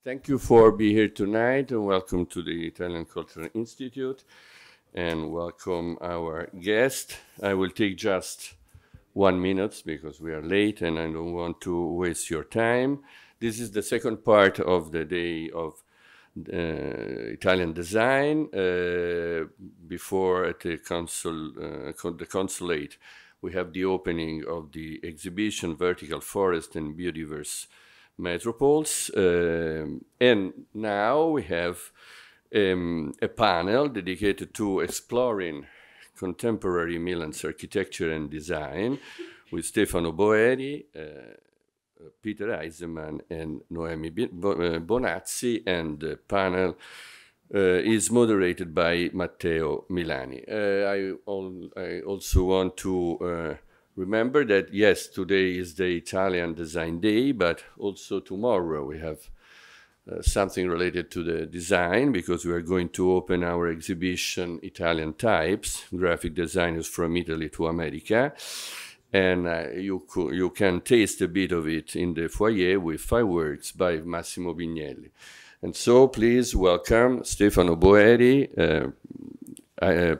Thank you for being here tonight, and welcome to the Italian Cultural Institute, and welcome our guest. I will take just 1 minute because we are late and I don't want to waste your time. This is the second part of the day of Italian design. Before at the consulate, we have the opening of the exhibition Vertical Forest and Biodiverse Metropoles. And now we have a panel dedicated to exploring contemporary Milan's architecture and design with Stefano Boeri, Peter Eisenman, and Noemi Bonazzi, and the panel is moderated by Matteo Milani. I also want to remember that, yes, today is the Italian Design Day, but also tomorrow we have something related to the design, because we are going to open our exhibition Italian Types, Graphic Designers from Italy to America. And you can taste a bit of it in the foyer with 5 works by Massimo Vignelli. And so please welcome Stefano Boeri,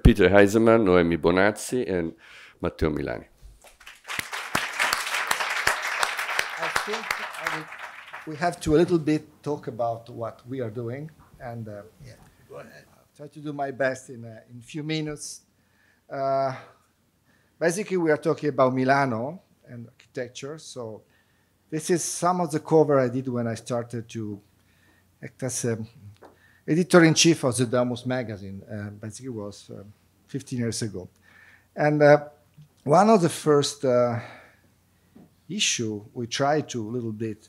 Peter Eisenman, Noemi Bonazzi, and Matteo Milani. I think we have to a little bit talk about what we are doing, and yeah, go ahead. I'll try to do my best in a few minutes. Basically, we are talking about Milano and architecture. So this is some of the cover I did when I started to act as editor-in-chief of the Domus magazine. Basically, it was 15 years ago. And one of the first issue we tried to a little bit,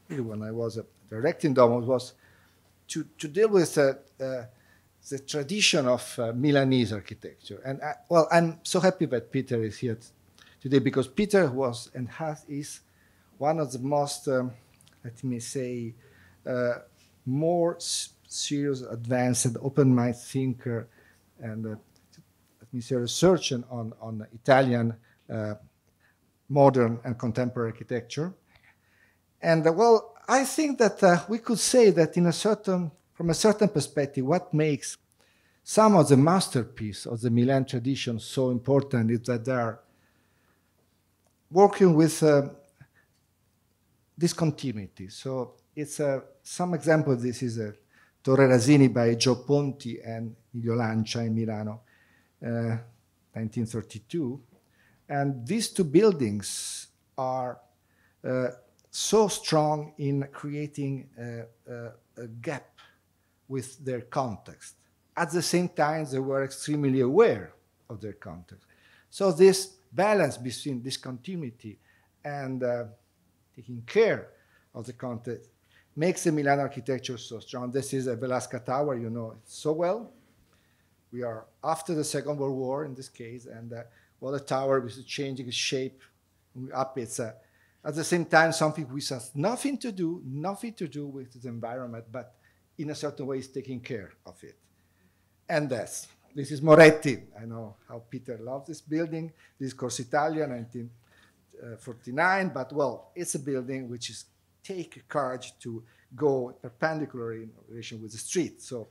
when I was directing Domus, was to deal with the tradition of Milanese architecture. And well, I'm so happy that Peter is here today, because Peter was and is one of the most, let me say, more serious, advanced, and open-minded thinker, and let me say, researcher on Italian modern and contemporary architecture. And well, I think that we could say that from a certain perspective, what makes some of the masterpieces of the Milan tradition so important is that they are working with discontinuity. So it's some example of this is Torre Rasini by Gio Ponti and Emilio Lancia in Milano, 1932. And these two buildings are so strong in creating a gap with their context. At the same time, they were extremely aware of their context. So this balance between discontinuity and taking care of the context makes the Milan architecture so strong. This is a Velasca Tower, you know it so well. We are after the Second World War in this case, and well, the tower is changing its shape up. It's at the same time something which has nothing to do with the environment, but in a certain way is taking care of it. And this is Moretti. I know how Peter loves this building. This is Corso Italia, 1949, but well, it's a building which is take courage to go perpendicular in relation with the street. So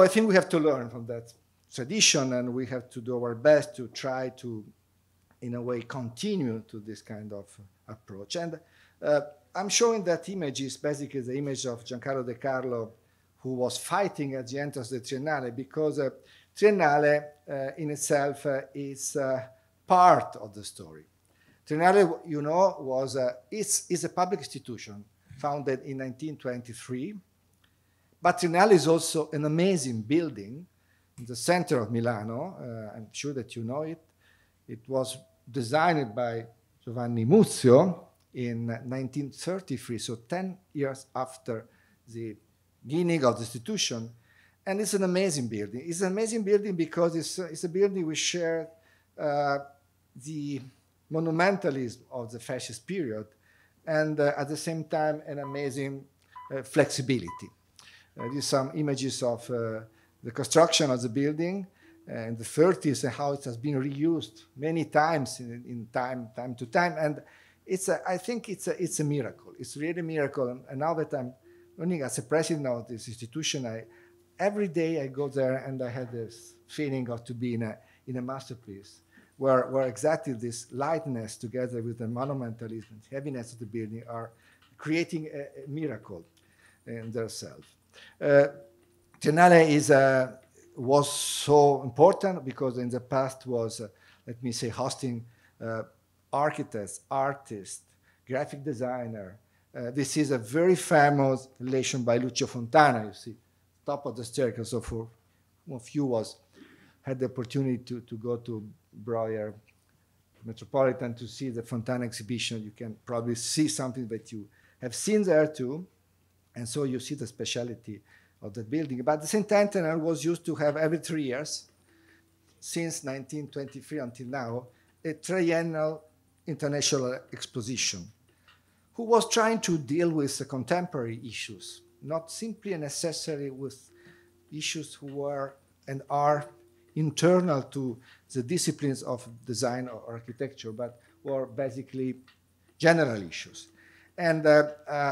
I think we have to learn from that tradition, and we have to do our best to try to, in a way, continue to this kind of approach. And I'm showing that image is basically the image of Giancarlo De Carlo, who was fighting at the entrance of the Triennale, because Triennale in itself is part of the story. Triennale, you know, is a public institution founded in 1923, but Triennale is also an amazing building in the center of Milano. I'm sure that you know it. It was designed by Giovanni Muzio in 1933, so 10 years after the beginning of the institution. And it's an amazing building. It's an amazing building because it's a building which shared the monumentalism of the fascist period, and at the same time an amazing flexibility. These are some images of the construction of the building in the 30s and how it has been reused many times in time to time. And I think it's a miracle. It's really a miracle. And now that I'm running as a president of this institution, every day I go there and I have this feeling of to be in a masterpiece where exactly this lightness together with the monumentalism, heaviness of the building are creating a miracle in themselves. Triennale was so important because in the past was, let me say, hosting architects, artists, graphic designer. This is a very famous relation by Lucio Fontana, you see, top of the staircase. So for a few had the opportunity to go to Breuer Metropolitan to see the Fontana exhibition. You can probably see something that you have seen there too. And so you see the speciality of the building. But at the same time, Triennale was used to have every 3 years, since 1923 until now, a triennial international exposition, who was trying to deal with the contemporary issues, not simply necessary with issues who were and are internal to the disciplines of design or architecture, but were basically general issues. And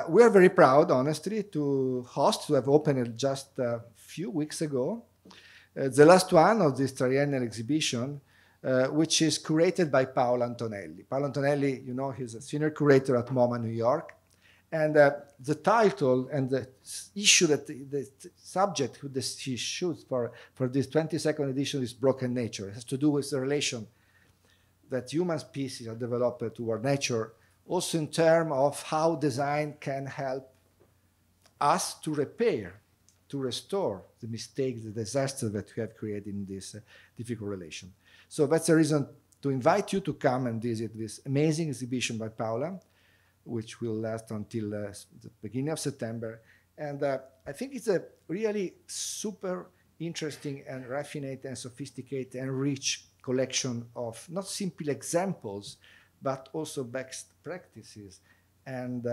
we are very proud, honestly, to have opened it just a few weeks ago, the last one of this triennial exhibition, which is curated by Paolo Antonelli. Paolo Antonelli, you know, he's a senior curator at MoMA New York. And the title and the issue that the subject who he shoots for this 22nd edition is Broken Nature. It has to do with the relation that human species are developed toward nature, also in terms of how design can help us to repair, to restore the mistakes, the disaster that we have created in this difficult relation. So that's the reason to invite you to come and visit this amazing exhibition by Paola, which will last until the beginning of September. And I think it's a really super interesting and raffinate and sophisticated and rich collection of not simply examples, but also best practices and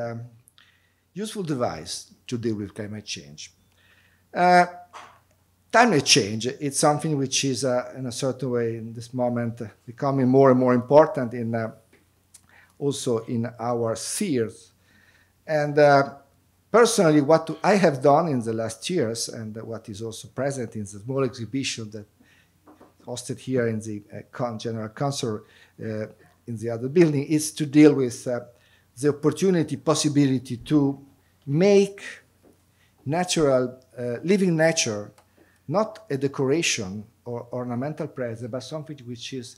useful device to deal with climate change. Climate change, it's something which is in a certain way in this moment becoming more and more important also in our spheres. And personally, what I have done in the last years and what is also present in the small exhibition that hosted here in the General Council in the other building is to deal with the opportunity, possibility to make natural, living nature, not a decoration or ornamental presence, but something which is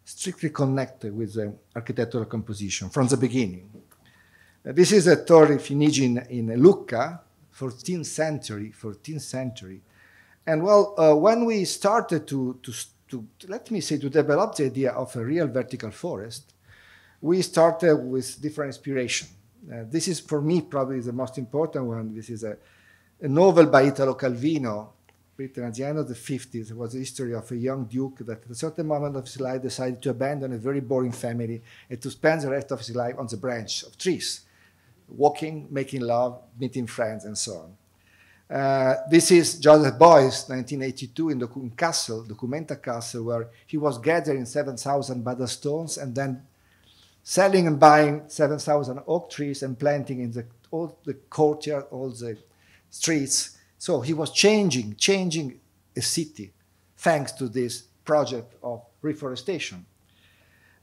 strictly connected with the architectural composition from the beginning. This is a Torre Finigi in Lucca, 14th century. And well, when we started to let me say, to develop the idea of a real vertical forest, we started with different inspiration. This is, for me, probably the most important one. This is a novel by Italo Calvino, written at the end of the 50s. It was the history of a young duke that at a certain moment of his life decided to abandon a very boring family and to spend the rest of his life on the branch of trees, walking, making love, meeting friends, and so on. This is Joseph Beuys, 1982, in Documenta Castle, where he was gathering 7,000 Bada stones and then selling and buying 7,000 oak trees and planting in all the courtyard, all the streets. So he was changing a city thanks to this project of reforestation.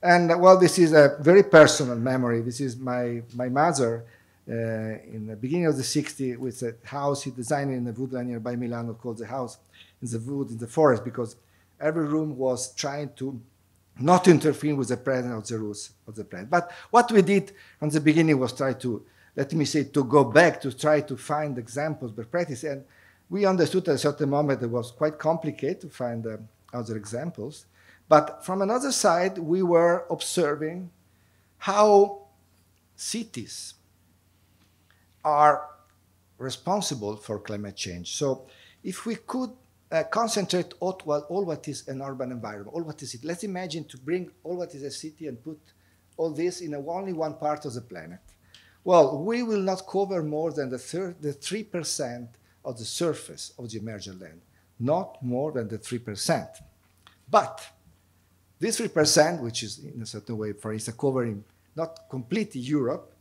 And well, this is a very personal memory. This is my mother in the beginning of the 60s with a house he designed in the woodland nearby Milano called the house in the wood in the forest, because every room was trying to not interfere with the presence of the roots of the plant. But what we did from the beginning was try to, let me say, to go back to try to find examples, but practice. And we understood at a certain moment it was quite complicated to find other examples. But from another side, we were observing how cities are responsible for climate change. So if we could concentrate all what is an urban environment, all what is it. Let's imagine to bring all what is a city and put all this in only one part of the planet. Well, we will not cover more than the 3% of the surface of the emergent land, not more than the 3%. But this 3%, which is in a certain way, for instance, covering not completely Europe.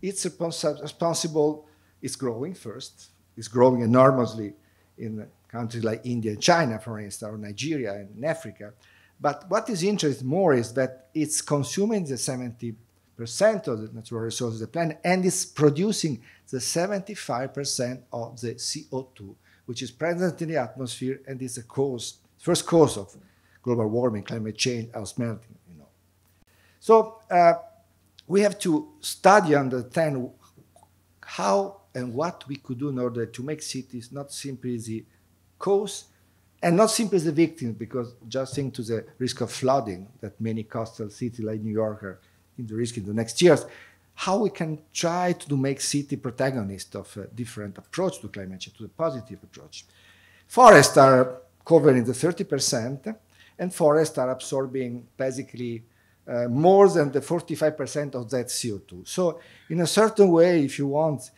It's responsible, it's growing first. It's growing enormously in countries like India and China, for instance, or Nigeria and in Africa. But what is interesting more is that it's consuming the 70% of the natural resources of the planet, and it's producing the 75% of the CO2, which is present in the atmosphere and is the first cause of global warming, climate change, ice melting. So we have to study and understand how and what we could do in order to make cities not simply the cause and not simply the victim, because just think to the risk of flooding that many coastal cities like New York are in the risk in the next years, how we can try to make city protagonists of a different approach to climate change, to a positive approach. Forests are covering the 30%, and forests are absorbing basically more than the 45% of that CO2. So in a certain way, if you want,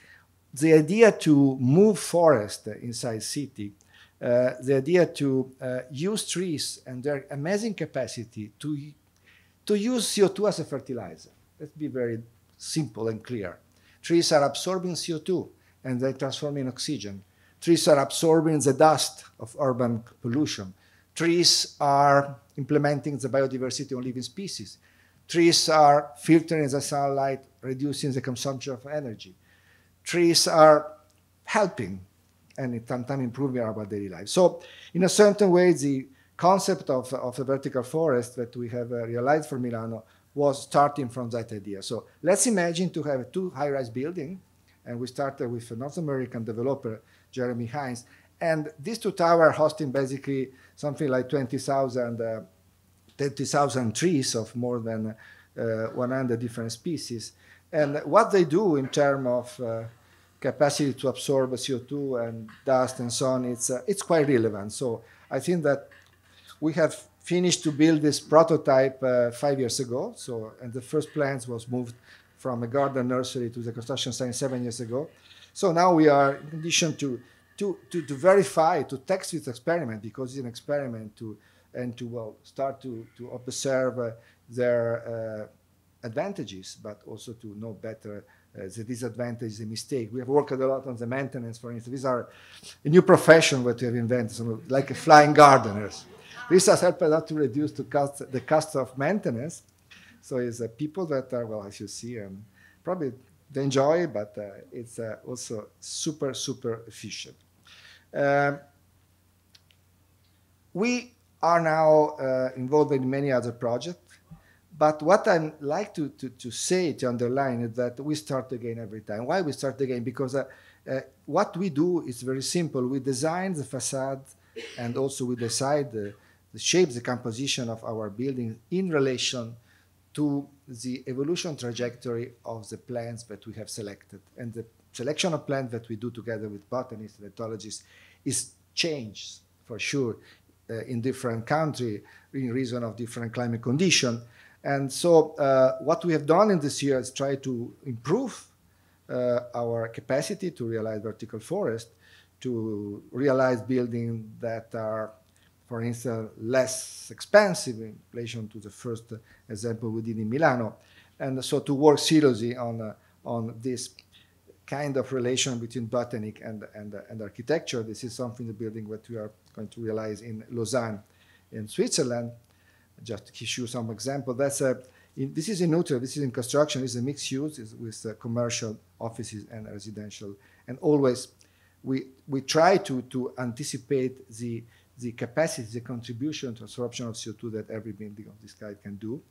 the idea to move forest inside city, the idea to use trees and their amazing capacity to use CO2 as a fertilizer. Let's be very simple and clear. Trees are absorbing CO2 and they transform in oxygen. Trees are absorbing the dust of urban pollution. Trees are implementing the biodiversity on living species. Trees are filtering the sunlight, reducing the consumption of energy. Trees are helping and sometimes improving our daily life. So in a certain way, the concept of a vertical forest that we have realized for Milano was starting from that idea. So let's imagine to have two high-rise buildings, and we started with a North American developer, Jeremy Hines, and these two towers hosting basically something like 20,000 trees of more than 100 different species. And what they do in terms of capacity to absorb CO2 and dust and so on, it's quite relevant. So I think that we have finished to build this prototype 5 years ago. So, and the first plans was moved from a garden nursery to the construction site 7 years ago. So now we are in condition to verify, to test this experiment, because it's an experiment to start to observe their advantages, but also to know better the disadvantages, the mistake. We have worked a lot on the maintenance, for instance. These are a new profession that we have invented, like flying gardeners. This has helped a lot to reduce the cost of maintenance. So it's people that are, well, as you see, probably they enjoy, but it's also super, super efficient. We are now involved in many other projects, but what I'd like to say, to underline, is that we start again every time. Why we start again? Because what we do is very simple. We design the facade, and also we decide the shape, the composition of our building in relation to the evolution trajectory of the plants that we have selected. And the selection of plants that we do together with botanists and ethologists is changed, for sure, in different countries in reason of different climate conditions. And so what we have done in this year is try to improve our capacity to realize vertical forest, to realize buildings that are, for instance, less expensive in relation to the first example we did in Milano. And so to work seriously on this kind of relation between botanic and architecture. This is something, the building that we are going to realize in Lausanne in Switzerland. Just to give you some example, this is in Utrecht, this is in construction, it's a mixed use with commercial offices and residential. And always we try to anticipate the capacity, the contribution to absorption of CO2 that every building of this kind can do.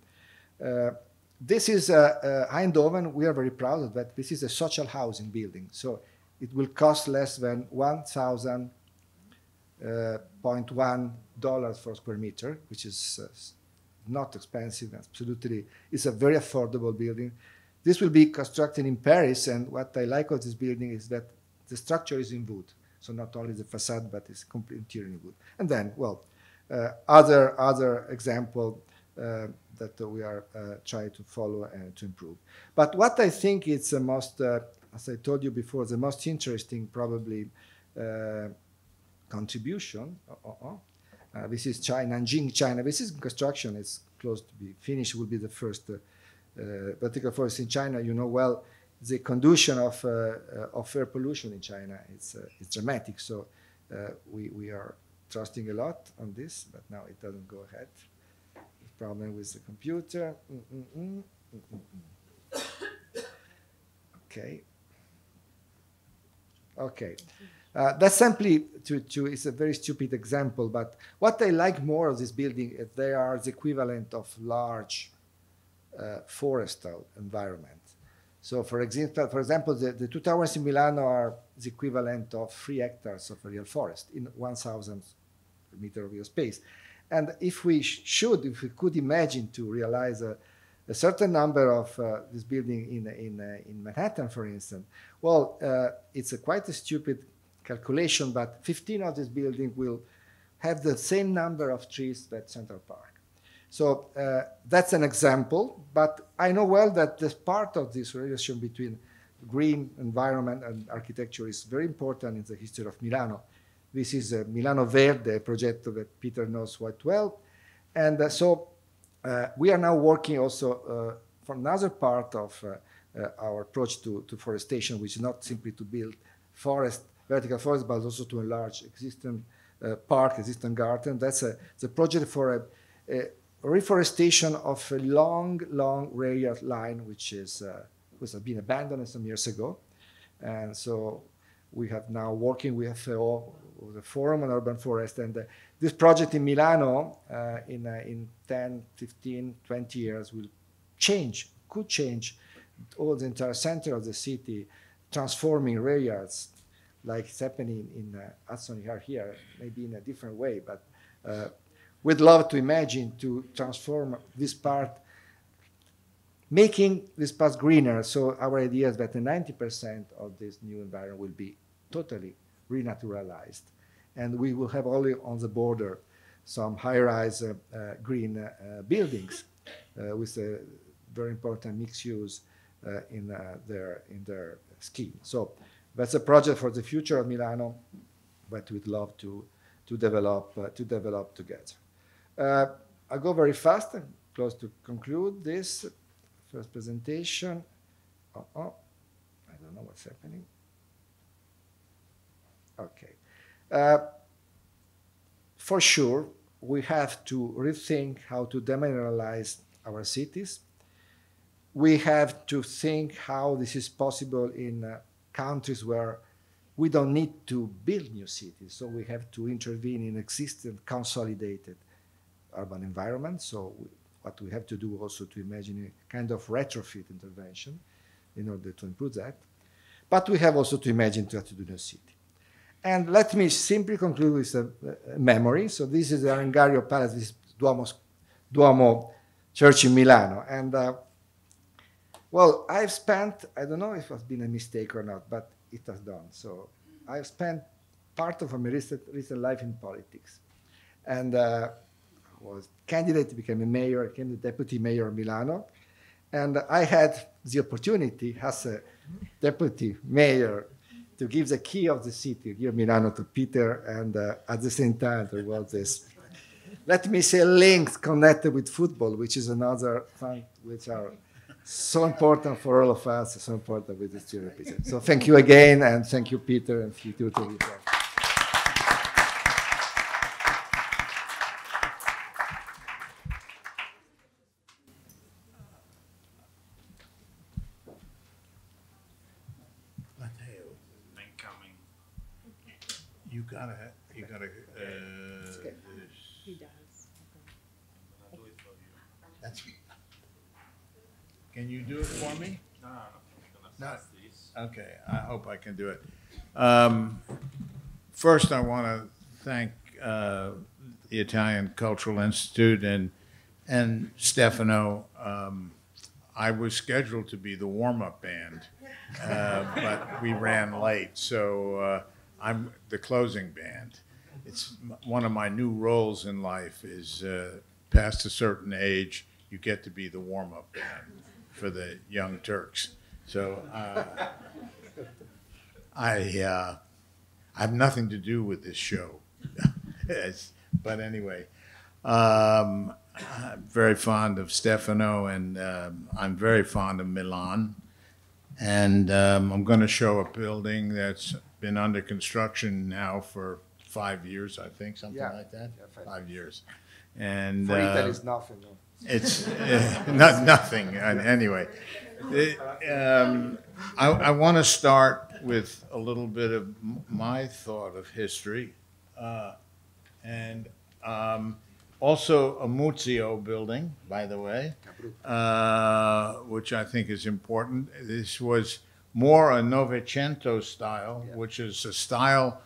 This is Eindhoven. We are very proud of that. This is a social housing building. So it will cost less than $1,000.1 for square meter, which is not expensive. Absolutely, it's a very affordable building. This will be constructed in Paris, and what I like of this building is that the structure is in wood. So not only the facade, but it's complete interior in wood. And then, well, other example that we are trying to follow and to improve. But what I think is the most, as I told you before, the most interesting probably contribution. This is China, Nanjing, China. This is construction. It's close to be finished. Will be the first vertical forest in China, you know well, the condition of air pollution in China, it's dramatic. So we are trusting a lot on this, but now it doesn't go ahead. Problem with the computer. Okay. Okay. That's simply it's a very stupid example, but what I like more of this building is they are the equivalent of large forestal environment. So for example, the two towers in Milano are the equivalent of 3 hectares of a real forest in 1,000 meter of real space. And if we could imagine to realize a certain number of this building in Manhattan, for instance, well, it's quite a stupid calculation, but 15 of this building will have the same number of trees that Central Park. So that's an example, but I know well that this part of this relation between green environment and architecture is very important in the history of Milano. This is Milano Verde, a project that Peter knows quite well. And so we are now working also from another part of our approach to forestation, which is not simply to build vertical forest, but also to enlarge existing park, existing garden. That's the project for a reforestation of a long rail line, which has been abandoned some years ago. And so we have now working with the Forum on Urban Forest. And this project in Milano in 10, 15, 20 years could change all the entire center of the city, transforming rail yards like it's happening in Hudson Yard here, maybe in a different way, but we'd love to imagine to transform this part, making this part greener. So our idea is that 90% of this new environment will be totally renaturalized. And we will have only on the border some high-rise green buildings with a very important mixed use in their scheme. So that's a project for the future of Milano, but we'd love to develop together. I'll go very fast and close to conclude this first presentation. I don't know what's happening. Okay. For sure, we have to rethink how to demineralize our cities. We have to think how this is possible in countries where we don't need to build new cities. So we have to intervene in existing consolidated urban environments. So what we have to do also to imagine a kind of retrofit intervention in order to improve that. But we have also to imagine to have to do new city. And let me simply conclude with a memory. So this is the Arengario Palace, this Duomo Church in Milano. And well, I've spent, I don't know if it has been a mistake or not, but it has done. So I've spent part of my recent life in politics. And was candidate to become a mayor, became the deputy mayor of Milano. And I had the opportunity as a deputy mayor to give the key of the city, give Milano to Peter, and at the same time there was this, let me say, links connected with football, which is another thing which are so important for all of us, so important with the student Peter. So thank you again, and thank you, Peter, and thank you to you. You gotta. He does. That's. Can you do it for me? No. Okay. I hope I can do it. First, I want to thank the Italian Cultural Institute and Stefano. I was scheduled to be the warm-up band, but we ran late, so. I'm the closing band. It's one of my new roles in life is past a certain age, you get to be the warm-up band for the Young Turks. So I have nothing to do with this show. But anyway, I'm very fond of Stefano, and I'm very fond of Milan. And I'm going to show a building that's been under construction now for 5 years, I think, something like that. Yeah, 5 years. And for Italy, it's nothing. No. it's not nothing. Anyway, I want to start with a little bit of my thought of history, and also a Muzio building, by the way, which I think is important. This was more a Novecento style, which is a style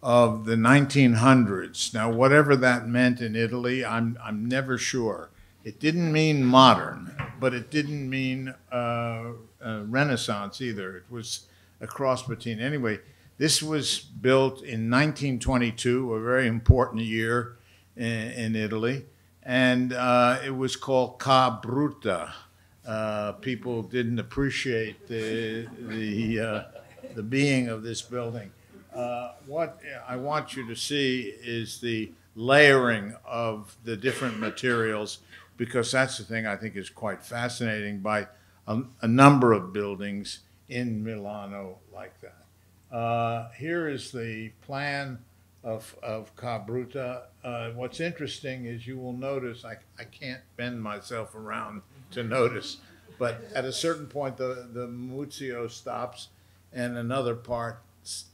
of the 1900s. Now, whatever that meant in Italy, I'm never sure. It didn't mean modern, but it didn't mean Renaissance either. It was a cross between. Anyway, this was built in 1922, a very important year in Italy, and it was called Ca Brutta. People didn't appreciate the being of this building. What I want you to see is the layering of the different materials, because that's the thing I think is quite fascinating by a number of buildings in Milano like that. Here is the plan of Ca Brutta. What's interesting is you will notice, I can't bend myself around to notice, but at a certain point the Muzio stops and another part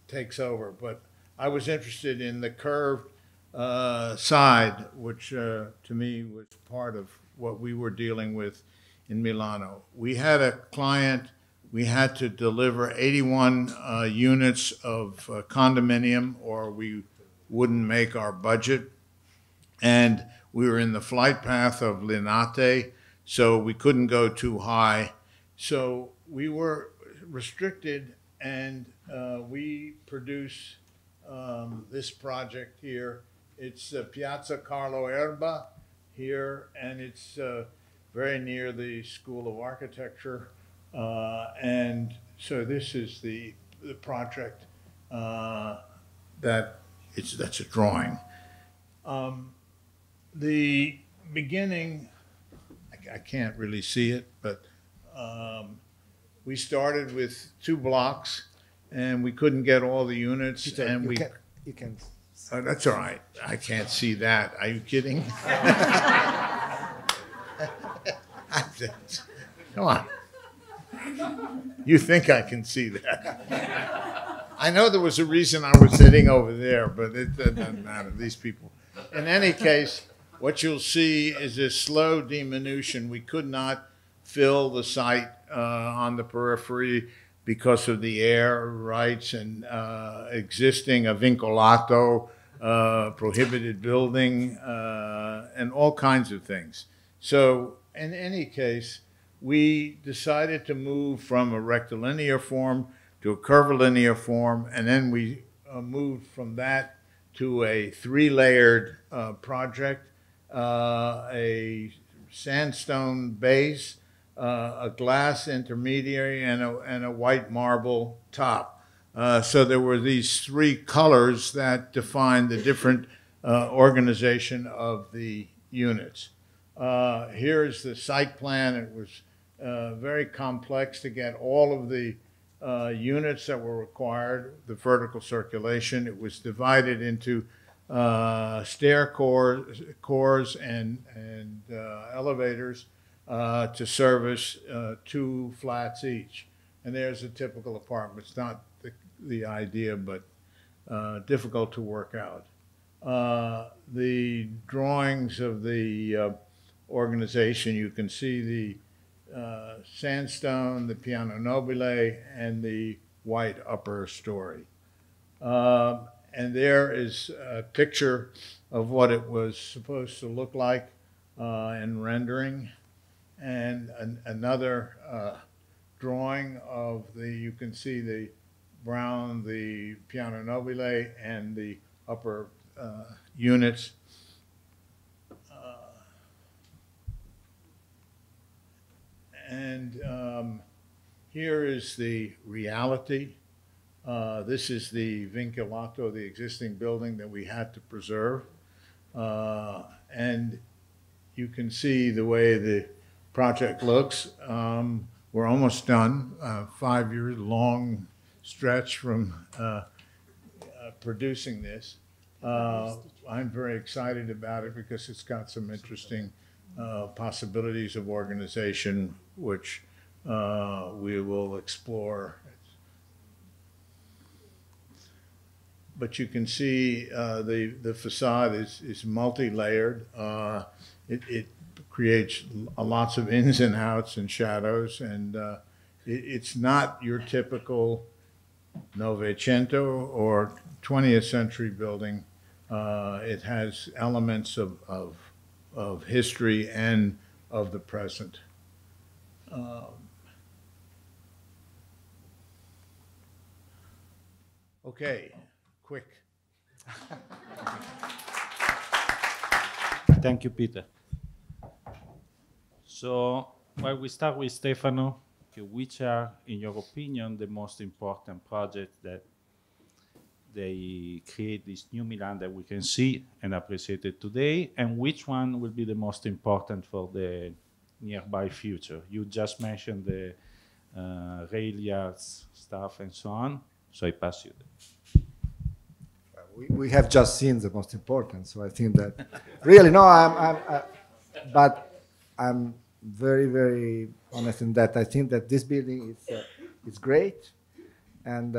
takes over. But I was interested in the curved side, which to me was part of what we were dealing with in Milano. We had a client, we had to deliver 81 units of condominium or we wouldn't make our budget. And we were in the flight path of Linate, so we couldn't go too high. So we were restricted, and we produce this project here. It's Piazza Carlo Erba here, and it's very near the School of Architecture. And so this is the project that's a drawing. The beginning, I can't really see it, but we started with 2 blocks, and we couldn't get all the units. Peter, and you can. Oh, that's all right. I can't see that. Are you kidding? Come on. You think I can see that? I know there was a reason I was sitting over there, but it doesn't matter. These people. In any case, what you'll see is a slow diminution. We could not fill the site on the periphery because of the air rights and existing a vincolato, prohibited building, and all kinds of things. So in any case, we decided to move from a rectilinear form to a curvilinear form, and then we moved from that to a 3-layered project, a sandstone base, a glass intermediary, and a white marble top. So there were these 3 colors that defined the different organization of the units. Here is the site plan. It was very complex to get all of the units that were required, the vertical circulation. It was divided into stair cores and elevators to service 2 flats each. And there's a typical apartment. It's not the idea, but difficult to work out. The drawings of the organization, you can see the sandstone, the piano nobile, and the white upper story. And there is a picture of what it was supposed to look like in rendering, and another drawing of you can see the brown, the piano nobile, and the upper units. And here is the reality. This is the vinculato, the existing building that we had to preserve. And you can see the way the project looks. We're almost done. 5 years long stretch from producing this. I'm very excited about it because it's got some interesting possibilities of organization, which we will explore. But you can see the facade is multi-layered. It creates lots of ins and outs and shadows, and it's not your typical Novecento or 20th century building. It has elements of history and of the present. Okay, quick. Thank you, Peter. So, well, we start with Stefano. Okay, which are, in your opinion, the most important projects that they create this new Milan that we can see and appreciate it today, and which one will be the most important for the nearby future? You just mentioned the rail yards stuff and so on, so I pass you. We have just seen the most important, so I think that really no. But I'm very, very honest in that I think that this building is great, and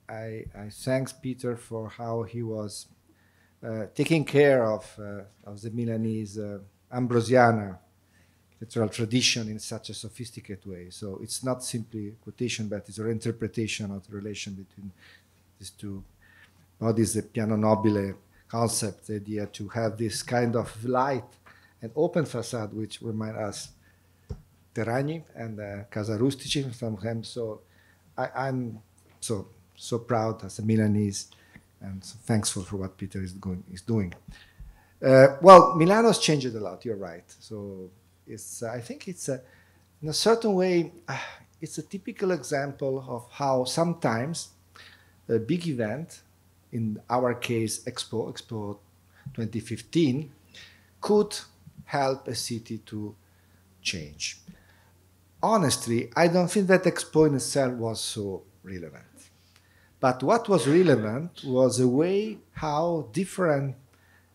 I thanks Peter for how he was taking care of the Milanese Ambrosiana architectural tradition in such a sophisticated way. So it's not simply quotation, but it's an interpretation of the relation between these two bodies, the piano nobile concept, the idea to have this kind of light and open facade, which remind us Terragni and Casa Rustici from him. So I'm so proud as a Milanese and so thankful for what Peter is doing. Well, Milano's changed a lot. You're right. So it's I think it's in a certain way it's a typical example of how sometimes a big event, in our case Expo 2015, could help a city to change. Honestly, I don't think that Expo in itself was so relevant. But what was relevant was the way how different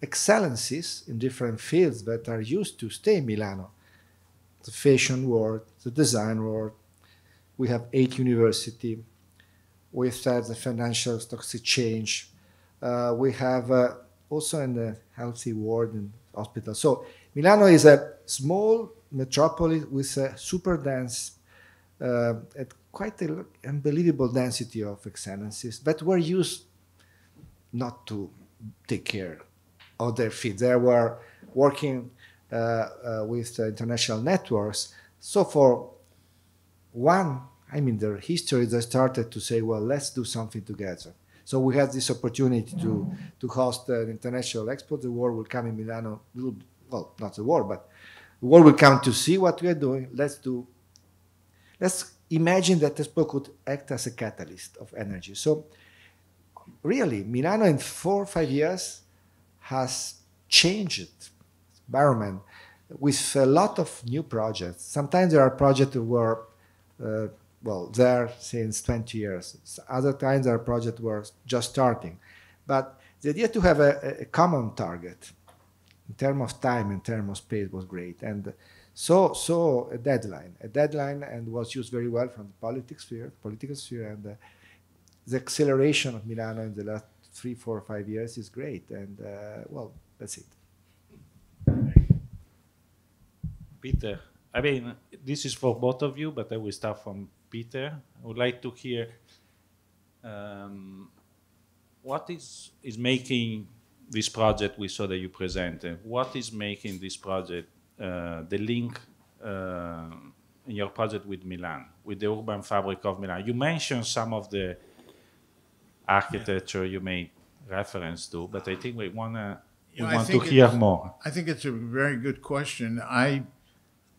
excellencies in different fields that are used to stay in Milano, the fashion world, the design world, we have 8 universities, we have the financial stocks exchange, we have also in the healthy ward and hospital. So Milano is a small metropolis with a super dense, quite an unbelievable density of excellencies that were used not to take care of their field. They were working with international networks. So for one, their history, they started to say, well, let's do something together. So we had this opportunity to host an international expo. The world will come in Milano, well, not the world, but the world will come to see what we are doing. Let's imagine that Expo could act as a catalyst of energy. So really, Milano in 4 or 5 years has changed environment with a lot of new projects. Sometimes there are projects that were there since 20 years. Other times there are projects that were just starting. But the idea to have a common target in terms of time, in terms of space was great. And so a deadline, and was used very well from the political sphere, and the acceleration of Milano in the last 3, 4, 5 years is great. And well, that's it. Peter, this is for both of you, but I will start from Peter. I would like to hear what is making this project we saw that you presented. What is making this project the link in your project with Milan, with the urban fabric of Milan? You mentioned some of the architecture you made reference to, but I think we want to hear more. I think it's a very good question.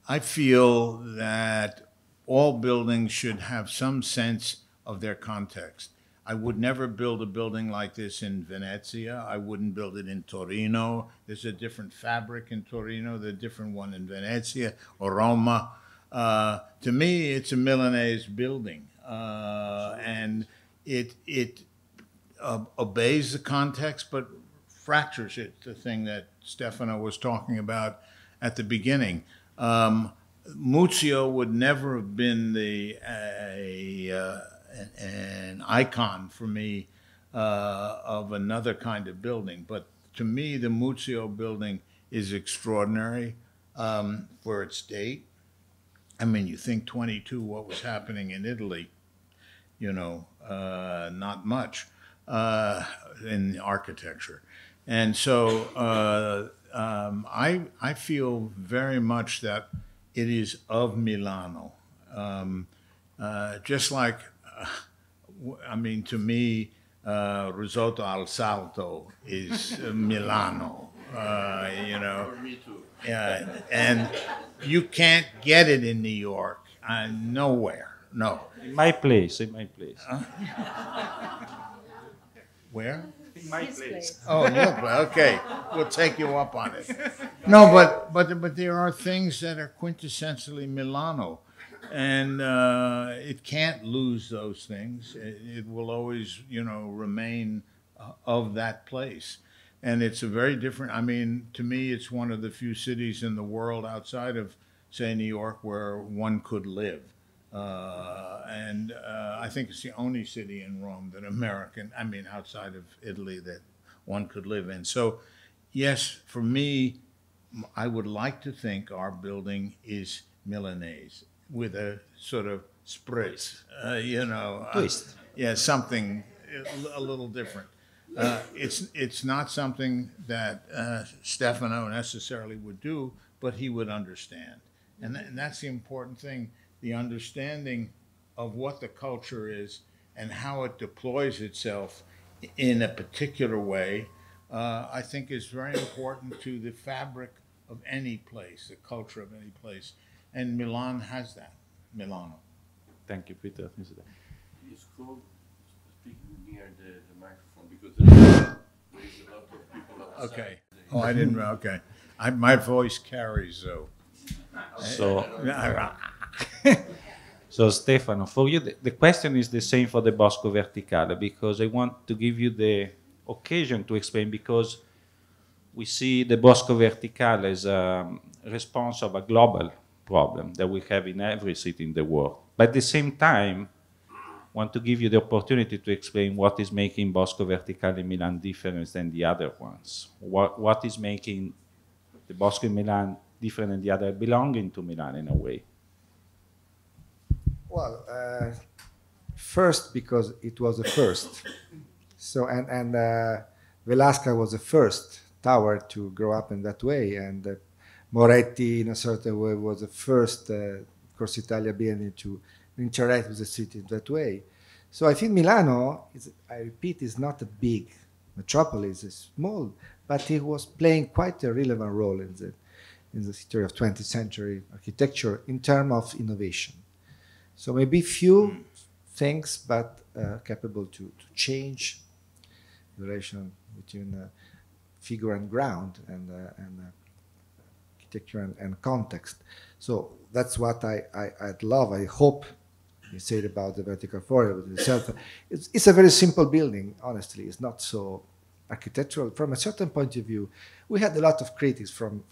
I feel that all buildings should have some sense of their context. I would never build a building like this in Venezia. I wouldn't build it in Torino. There's a different fabric in Torino, there's a different one in Venezia or Roma. To me, it's a Milanese building, and it obeys the context, but fractures it, the thing that Stefano was talking about at the beginning. Muzio would never have been an icon for me of another kind of building. But to me, the Muzio building is extraordinary for its date. I mean, you think 22, what was happening in Italy, you know, not much in architecture. And so I feel very much that it is of Milano. Just like, I mean, to me, risotto al salto is Milano, you know. For me too. And you can't get it in New York, nowhere, no. In my place, in my place. Where? In my His place. Oh, your place. Okay, we'll take you up on it. No, but there are things that are quintessentially Milano, and it can't lose those things. It will always, you know, remain of that place, and it's a very different. I mean, to me, it's one of the few cities in the world outside of, say, New York, where one could live. And I think it's the only city in Rome that outside of Italy, that one could live in. So, yes, for me, I would like to think our building is Milanese with a sort of spritz, you know. Twist. Yeah, something a little different. It's not something that Stefano necessarily would do, but he would understand. And that's the important thing. The understanding of what the culture is and how it deploys itself in a particular way, I think is very important to the fabric of any place, the culture of any place. And Milan has that, Milano. Thank you, Peter. It's cool speaking near the microphone because there's a lot of people outside. Okay. Oh, I didn't, okay. My voice carries, though. So, so Stefano, for you, the question is the same for the Bosco Verticale, because I want to give you the occasion to explain, because we see the Bosco Verticale as a response of a global problem that we have in every city in the world. But at the same time, want to give you the opportunity to explain what is making Bosco Verticale in Milan different than the other ones. What is making the Bosco in Milan different than the other, belonging to Milan in a way? Well, first because it was the first. So and Velasca was the first tower to grow up in that way, and Moretti, in a certain way, was the first Corso Italia building to interact with the city in that way. So I think Milano, I repeat, is not a big metropolis; it's small, but it was playing quite a relevant role in the history of 20th century architecture in terms of innovation. So maybe few things, but capable to change the relation between figure and ground and architecture and context. So that's what I'd love. I hope you said about the vertical forum itself. It's a very simple building, honestly. It's not so architectural. From a certain point of view, we had a lot of critics from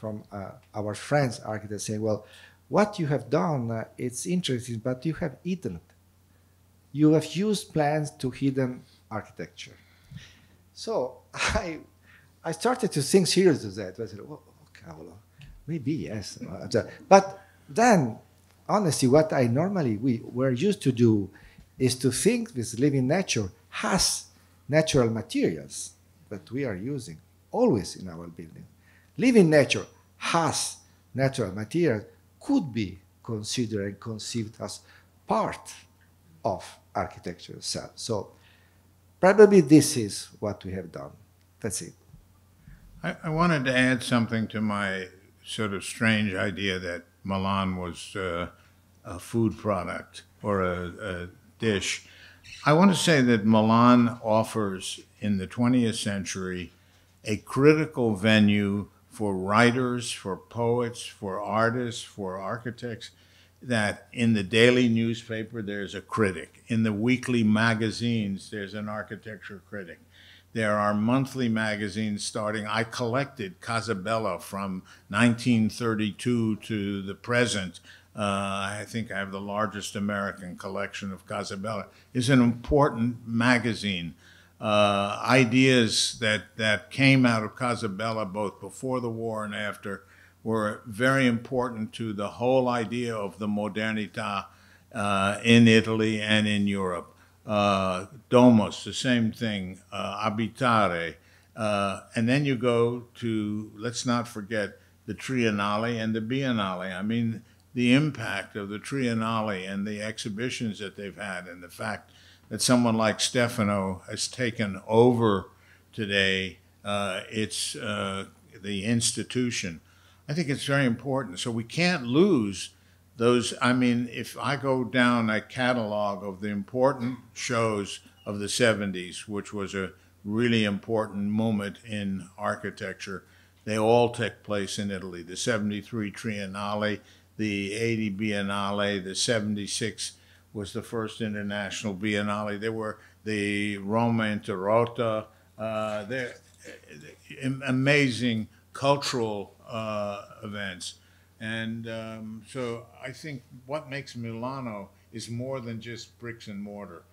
our friends architects saying, well, what you have done, it's interesting, but you have hidden it. You have used plans to hidden architecture. So I started to think seriously that. I said, well, okay, maybe yes. But then, honestly, what we were used to do is to think this living nature has natural materials that we are using always in our building. Living nature has natural materials, could be considered and conceived as part of architecture itself. So probably this is what we have done. That's it. I wanted to add something to my sort of strange idea that Milan was a food product or a dish. I want to say that Milan offers, in the 20th century, a critical venue for writers, for poets, for artists, for architects, that in the daily newspaper there's a critic. In the weekly magazines there's an architecture critic. There are monthly magazines starting. I collected Casabella from 1932 to the present. I think I have the largest American collection of Casabella. It's an important magazine. Ideas that came out of Casabella both before the war and after were very important to the whole idea of the modernità in Italy and in Europe. Domus, the same thing, abitare. And then you go to, let's not forget, the Triennale and the Biennale. I mean, the impact of the Triennale and the exhibitions that they've had, and the fact that someone like Stefano has taken over today, it's the institution. I think it's very important. So we can't lose those. I mean, if I go down a catalog of the important shows of the 70s, which was a really important moment in architecture, they all take place in Italy. The 73 Triennale, the 80 Biennale, the 76 was the first international Biennale. There were the Roma Interrotta, they're amazing cultural events. And so I think what makes Milano is more than just bricks and mortar.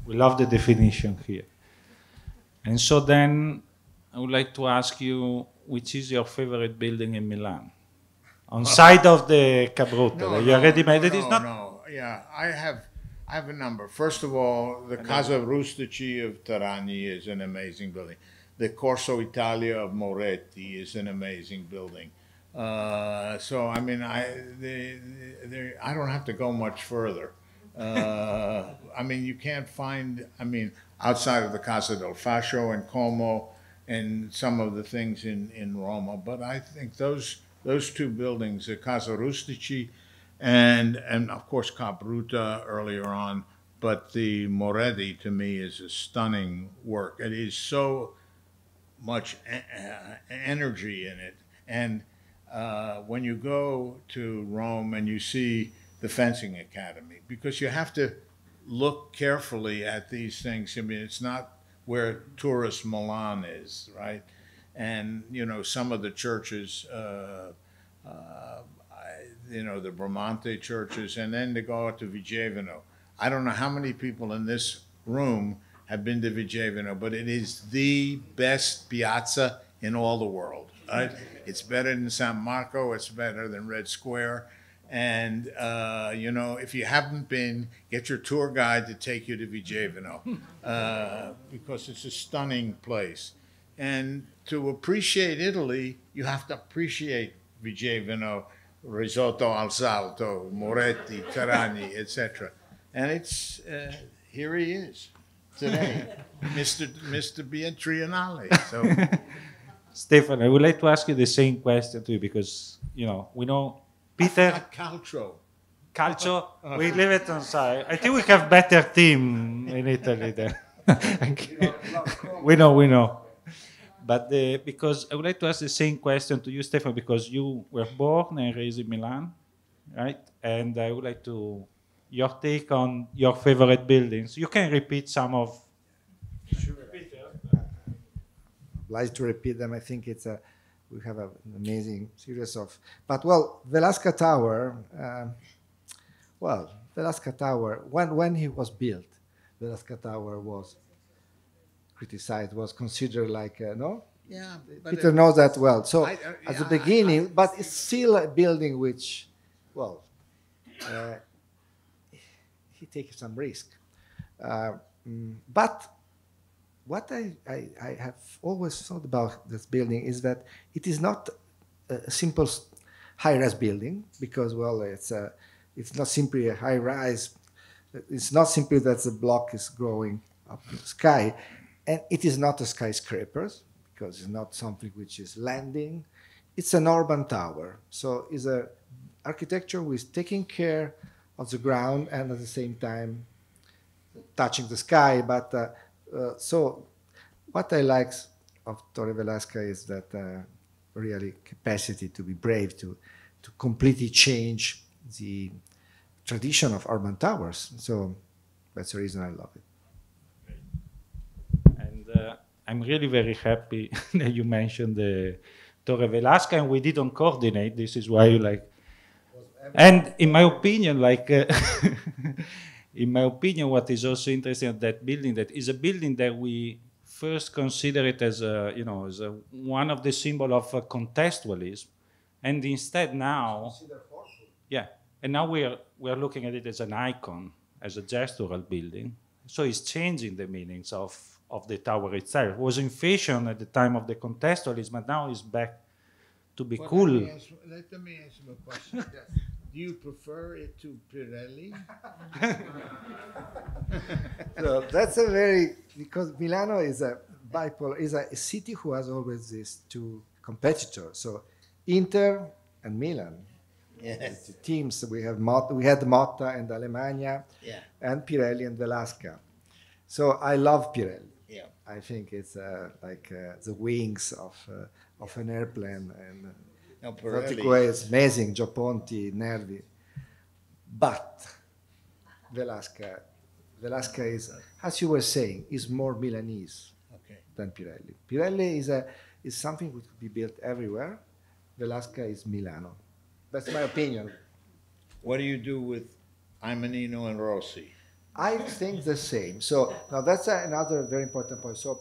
We love the definition here. And so then I would like to ask you, which is your favorite building in Milan? On side of the Cabruta. You already made it. Yeah, I have a number. First of all, the Casa Rustici of Terragni is an amazing building. The Corso Italia of Moretti is an amazing building. So I mean, I don't have to go much further. I mean, you can't find. I mean, outside of the Casa del Fascio and Como and some of the things in Roma, but I think those two buildings, the Casa Rustici and of course Cabruta earlier on, but the Moretti to me is a stunning work. It is so much energy in it. And when you go to Rome and you see the fencing academy, because you have to look carefully at these things. I mean, it's not where tourist Milan is, right? And, you know, some of the churches, you know, the Bramante churches, and then to go out to Vigevano. I don't know how many people in this room have been to Vigevano, but it is the best piazza in all the world. Right? It's better than San Marco. It's better than Red Square. And, you know, if you haven't been, get your tour guide to take you to Vigevano because it's a stunning place. And to appreciate Italy, you have to appreciate Vigevano, Risotto al Salto, Moretti, Terragni, etc. And it's, here he is today, Mr. Triennale. So, Stefano, I would like to ask you the same question to you because, you know, we know Peter. Calcio. We leave it on side. I think we have better team in Italy there. We know. But because I would like to ask the same question to you, Stefano, because you were born and raised in Milan, right? And I would like to your take on your favorite buildings. You can repeat some of. Sure. Obliged to repeat them. I think it's we have an amazing series of. But well, Velasca Tower. Velasca Tower. When he was built, Velasca Tower was criticized, was considered like no. Yeah, Peter knows that well. So at the beginning, but it's still a building which, well, he takes some risk. But what I have always thought about this building is that it is not a simple high-rise building because, well, it's not simply a high-rise. It's not simply that the block is growing up in the sky. And it is not a skyscraper because it's not something which is landing. It's an urban tower. So it's an architecture with taking care on the ground and at the same time touching the sky. But so what I like of Torre Velasca is that really capacity to be brave, to completely change the tradition of urban towers. So that's the reason I love it. And I'm really very happy that you mentioned the Torre Velasca, and we didn't coordinate. This is why you like. And in my opinion, like, in my opinion, what is also interesting of that building, that is a building that we first consider it as a, you know, as a, one of the symbol of contextualism, and instead now, yeah, and now we are looking at it as an icon, as a gestural building. So it's changing the meanings of the tower itself. It was in fashion at the time of the contextualism, but now it's back to be cool. Let me ask you a question. Yes. Do you prefer it to Pirelli? So that's a very, because Milano is a bipolar, is a city who has always these two competitors. So Inter and Milan. Yes. The teams we had Motta and Alemania, Yeah. and Pirelli and Velasca. So I love Pirelli. Yeah. I think it's like the wings of an airplane, and No, Vertigo is amazing, Gio Ponti, Nervi. But Velasca is, as you were saying, is more Milanese than Pirelli. Pirelli is something which could be built everywhere. Velasca is Milano. That's my opinion. What do you do with Imanino and Rossi? I think the same. So now that's another very important point. So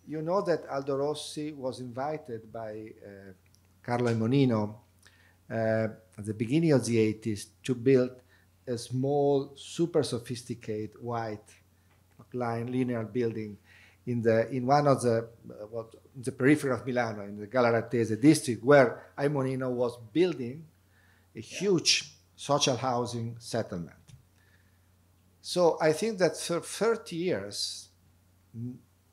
you know that Aldo Rossi was invited by Carlo Imanino at the beginning of the 80s to build a small, super sophisticated white line linear building in one of the periphery of Milano, in the Galleratese district, where Imanino was building a huge social housing settlement. So I think that for 30 years,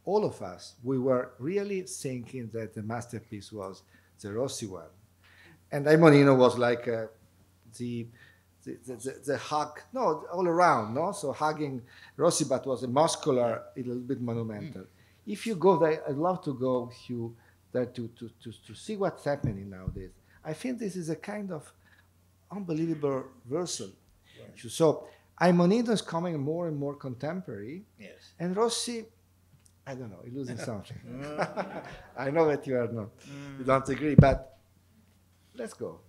all of us, we were really thinking that the masterpiece was the Rossi one. And Imanino was like the hug, no, all around, no? So hugging Rossi, but was a muscular, a little bit monumental. If you go there, I'd love to go with you there to see what's happening nowadays. I think this is a kind of unbelievable reversal. Right. So Imanino is coming more and more contemporary. Yes. And Rossi, I don't know, he's losing something. I know that you are not, you don't agree, but let's go.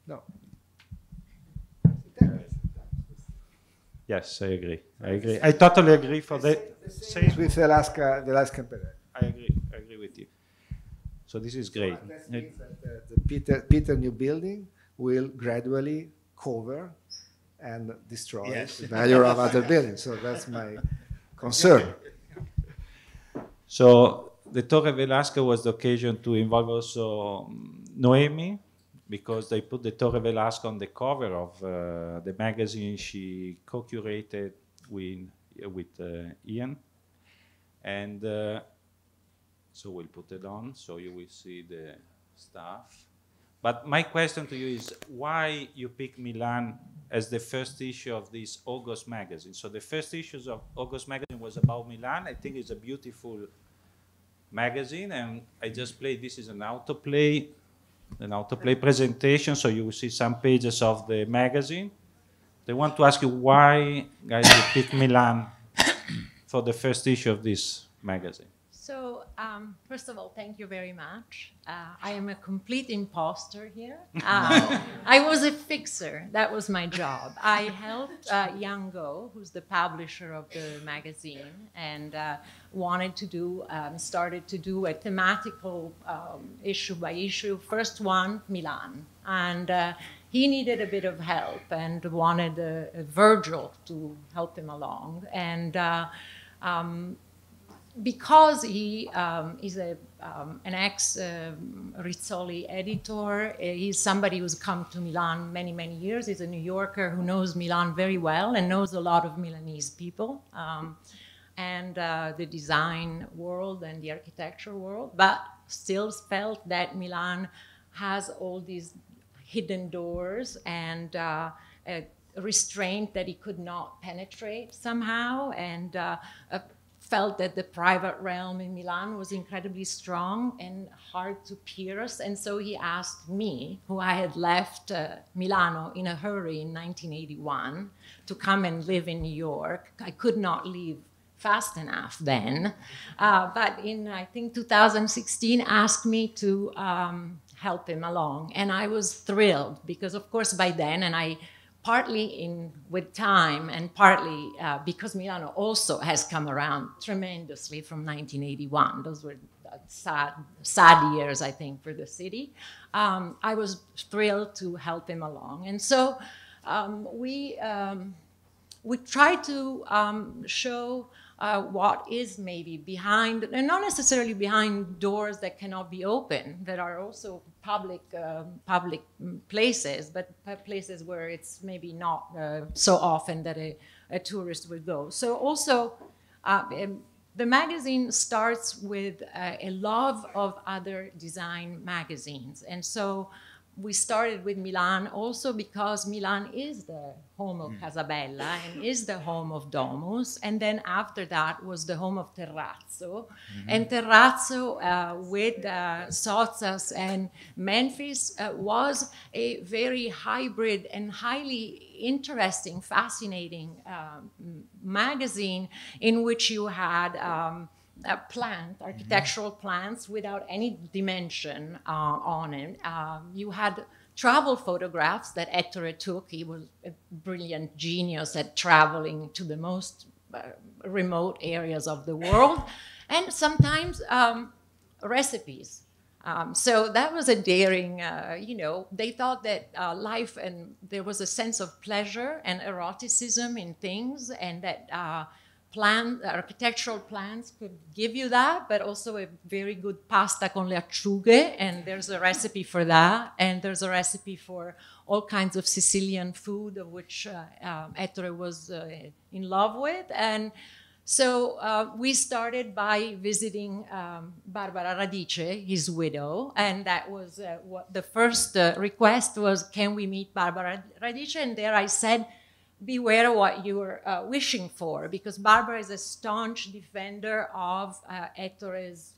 No. Yes, I agree. I agree. I totally agree for the same with Velasca and Perez. I agree with you. So this is great. So that means that the Peter new building will gradually cover and destroy the value of other buildings. So that's my concern. So the Torre Velasca was the occasion to involve also Noemi, because they put the Torre Velasca on the cover of the magazine she co-curated with Ian. And so we'll put it on, so you will see the stuff. But my question to you is, why you pick Milan as the first issue of this August magazine? So the first issues of August magazine was about Milan. I think it's a beautiful magazine, and I just played, this is an autoplay presentation, so you will see some pages of the magazine. They want to ask you why, guys, you picked Milan for the first issue of this magazine. So, first of all, thank you very much. I am a complete imposter here. I was a fixer. That was my job. I helped Yango, who's the publisher of the magazine, and wanted to do, started to do a thematical issue by issue. First one, Milan. And he needed a bit of help and wanted Virgil to help him along. And because he is an ex-Rizzoli editor, he's somebody who's come to Milan many, many years. He's a New Yorker who knows Milan very well and knows a lot of Milanese people and the design world and the architecture world, but still felt that Milan has all these hidden doors and restraint that he could not penetrate somehow, and felt that the private realm in Milan was incredibly strong and hard to pierce. And so he asked me, who I had left Milano in a hurry in 1981, to come and live in New York. I could not leave fast enough then, but in, I think, 2016, asked me to help him along. And I was thrilled because, of course, by then, and I partly with time and partly because Milano also has come around tremendously from 1981. Those were sad years, I think, for the city. I was thrilled to help him along. And so we tried to show what is maybe behind, and not necessarily behind doors that cannot be opened, that are also public places, but places where it's maybe not so often that a tourist would go. So also, the magazine starts with a love of other design magazines. And so we started with Milan also because Milan is the home of Casabella and is the home of Domus. And then after that was the home of Terrazzo. And Terrazzo with Sozzas and Memphis was a very hybrid and highly interesting, fascinating magazine in which you had architectural plans without any dimension on it. You had travel photographs that Ettore took. He was a brilliant genius at traveling to the most remote areas of the world, and sometimes recipes. So that was a daring, they thought that life, and there was a sense of pleasure and eroticism in things, and that architectural plans could give you that, but also a very good pasta con le acciughe, and there's a recipe for that, and there's a recipe for all kinds of Sicilian food, of which Ettore was in love with. And so we started by visiting Barbara Radice, his widow, and that was what the first request was, can we meet Barbara Radice? And there I said, beware what you're wishing for, because Barbara is a staunch defender of Ettore's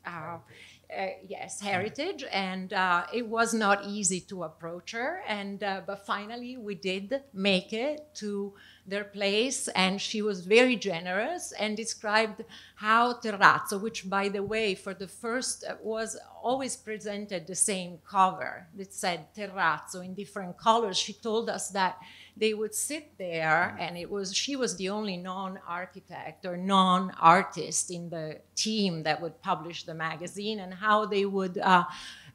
heritage, and it was not easy to approach her. And but finally, we did make it to their place, and she was very generous and described how Terrazzo, which, by the way, for the first was always presented the same cover. It said Terrazzo in different colors. She told us that they would sit there, and she was the only non-architect or non-artist in the team that would publish the magazine, and how they would,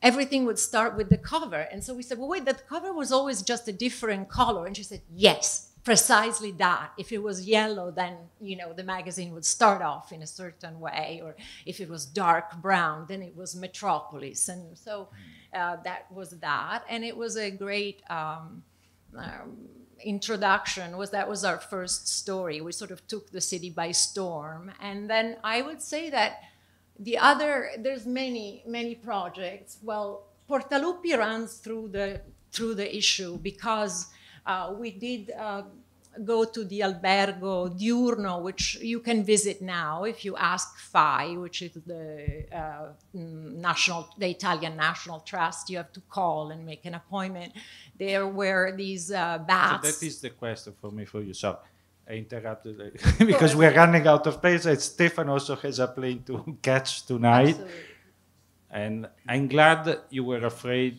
everything would start with the cover. And so we said, well, wait, that cover was always just a different color. And she said, yes, precisely that. If it was yellow, then, the magazine would start off in a certain way, or if it was dark brown, then it was Metropolis. And so that was that. And it was a great introduction. That was our first story. We sort of took the city by storm. And then I would say that there's many projects. Well, Portaluppi runs through the issue because we did go to the Albergo Diurno, which you can visit now if you ask FAI, which is the Italian National Trust. You have to call and make an appointment. There were these bats. So that is the question for me, for you. So I interrupted because we're running out of space. And Stefano also has a plane to catch tonight. Absolutely. And I'm glad that you were afraid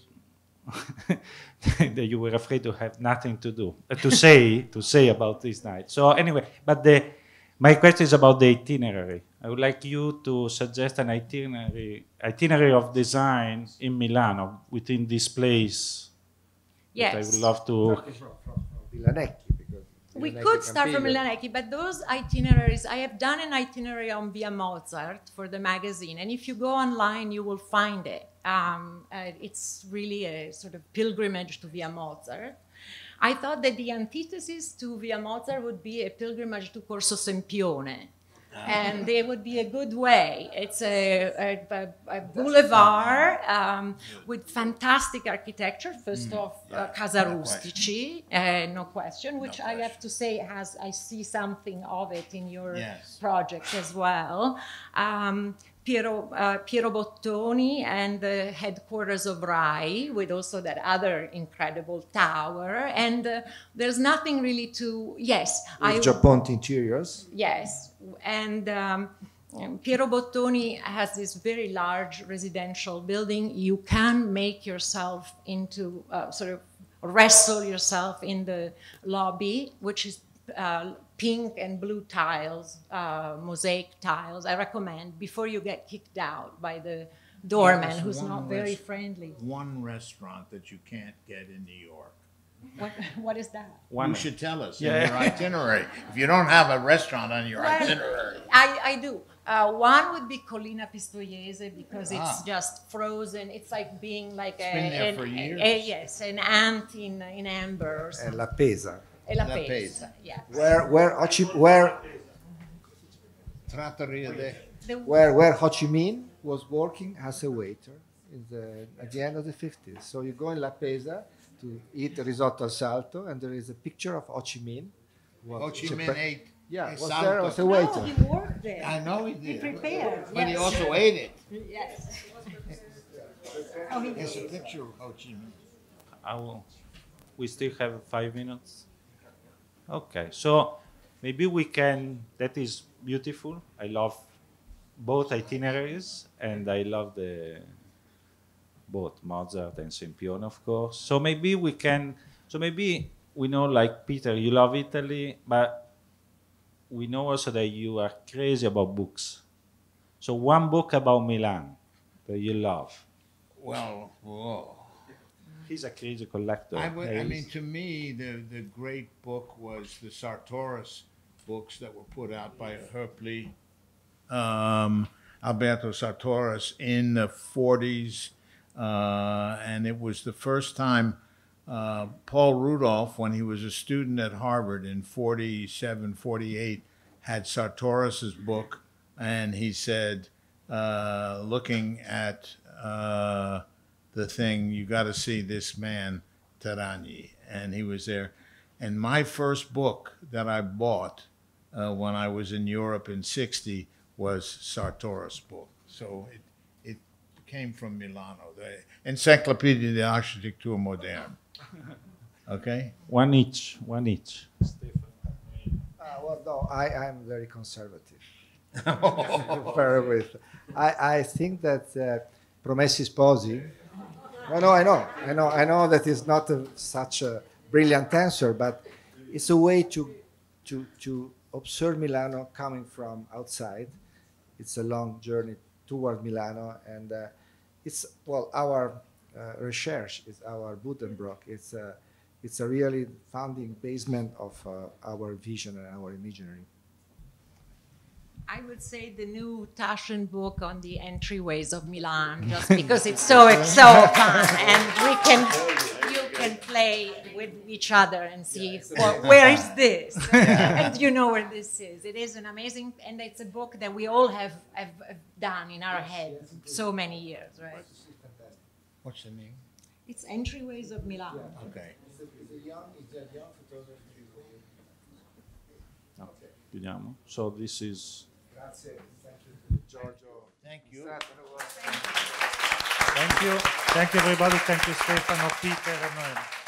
that you were afraid to have nothing to do, to say about this night. So anyway, but my question is about the itinerary. I would like you to suggest an itinerary of design in Milano within this place. Yes. I would love to. From Milanecchi, because We Milanecchi could start from Campiglia. Milanecchi, but those itineraries, I have done an itinerary on Via Mozart for the magazine, and if you go online, you will find it. It's really a sort of pilgrimage to Via Mozart. I thought that the antithesis to Via Mozart would be a pilgrimage to Corso Sempione, And it would be a good way. It's a boulevard with fantastic architecture. First off, Casa Rustici, no question, which I have to say I see something of it in your project as well. Piero Bottoni and the headquarters of RAI, with also that other incredible tower. And there's nothing really to, With Japonte Interiors. Yes, and Piero Bottoni has this very large residential building. You can make yourself into, sort of wrestle yourself in the lobby, which is pink and blue tiles, mosaic tiles. I recommend before you get kicked out by the doorman, who's not very friendly. One restaurant that you can't get in New York. What is that? You should tell us in your itinerary. If you don't have a restaurant on your itinerary. I do. One would be Collina Pistoiese, because it's just frozen. It's like being like been there for years. An ant in amber or something. La Pesa. La Pesa, yes. Where Ho Chi Minh was working as a waiter at the end of the 50s. So you go in La Pesa to eat risotto al salto, and there is a picture of Ho Chi Minh. Ho Chi Minh ate. Yeah, was there as a waiter. No, he worked there. I know he did. He prepared. But he also ate it. Yes. It's a picture of Ho Chi Minh. We still have 5 minutes. Okay, so maybe we can, that is beautiful. I love both itineraries, and I love both Mozart and Sempione, of course. So maybe we know, like Peter, you love Italy, but we know also that you are crazy about books. So one book about Milan that you love. Well, whoa. He's a crazy collector. I mean, to me, the great book was the Sartoris books that were put out by Herpli, Alberto Sartoris, in the 40s. And it was the first time Paul Rudolph, when he was a student at Harvard in 47, 48, had Sartoris's book. And he said, looking at the thing, you got to see this man, Terragni. And he was there. And my first book that I bought when I was in Europe in 60 was Sartoris' book. So it came from Milano, the Encyclopedia di Architettura Moderne. Okay? One each. Well, no, I'm very conservative. I think that Promessi Sposi. No, I know that is not such a brilliant answer, but it's a way to observe Milano coming from outside. It's a long journey toward Milano, and our research is our Buddenbrook. It's a really founding basement of our vision and our imaginary. I would say the new Taschen book on the entryways of Milan, just because it's so fun, and you can play with each other and see, well, where is this? And you know where this is. It is an amazing, and it's a book that we all have done in our head so many years, right? What's the name? It's Entryways of Milan. Yeah. Okay. So this is. Grazie. Thank you, Giorgio. Thank you. Thank you. Thank you, everybody. Thank you, Stefano, Peter, and Noemi.